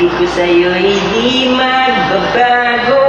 pag-ibig ko sa'yo'y di magbabago.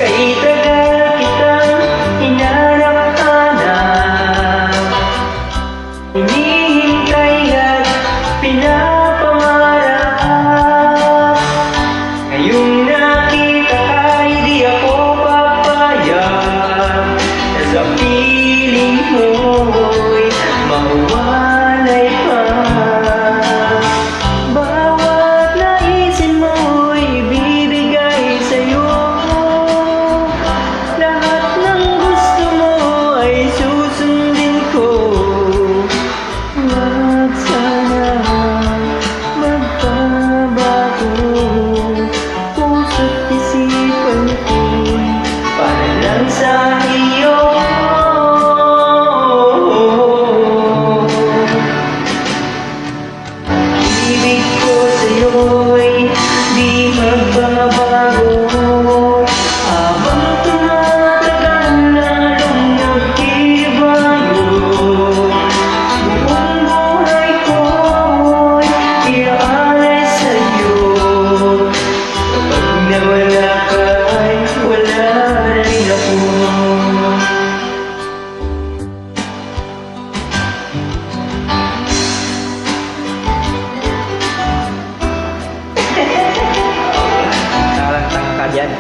Kay tagal kitang hinanap-hanap, hinihintay at pinapangarap. Ngayong nakita ka'y di ako papayag na sa piling mo'y mawalay pa. Bawat naisin mo'y ibibigay sa'yo. Lahat ng gusto mo ay susundin ko. Huwag sana magbabago. Puso't isipan ko'y para lang sa iyo. Ibig ko sa'yo'y di magbabago. Habang tumatagal lalong nagkibago, buong buhay ko'y iaalay sa'yo. Kapag nawala ka'y wala rin ako. Nakakantang ka dyan.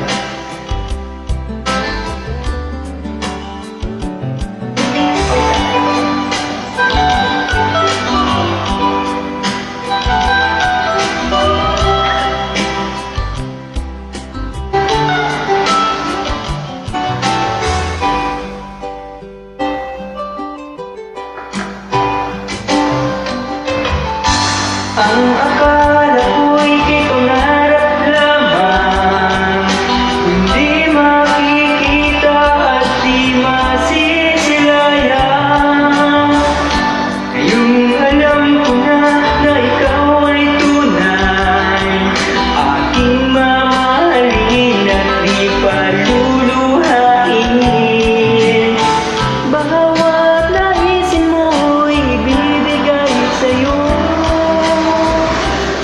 Ang akala ko'y kay pangarap lamang, hindi makikita at di masisilayan. Ngayong alam ko na ikaw ay tunay, aking mamahalin at di paluluhain. Bawat naisin mo'y ibibigay sa'yo.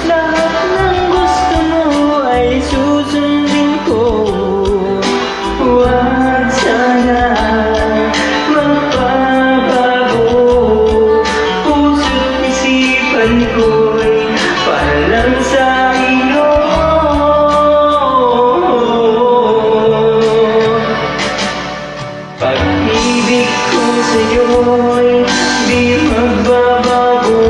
Lahat ng gusto mo ay susundin ko. Huwag sana magbabago. Puso't isipan ko'y para lang sa iyo. Pag-ibig ko sa'yo'y di magbabago.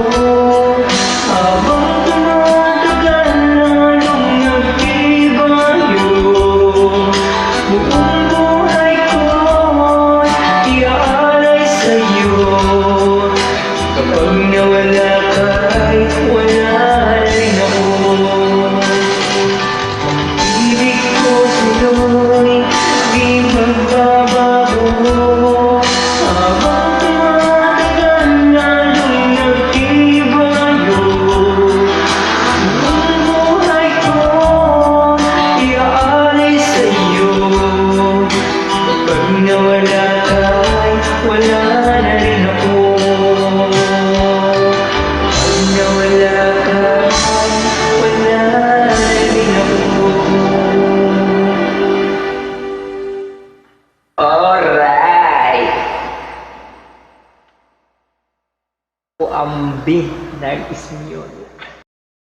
Habang tumatagal lalong nagkibago, buong buhay ko'y iaalay sa'yo. Kapag nawala ka'y wala rin ako. Ibig ko sa'yo'y di magbabago. Habang tumatagal lalong nagkibago, buong buhay ko'y iaalay sa'yo. Kapag nawala ka'y wala na rin ako. Kapag nawala ka'y wala na rin ako. Alright! O ambi ng Ismyon.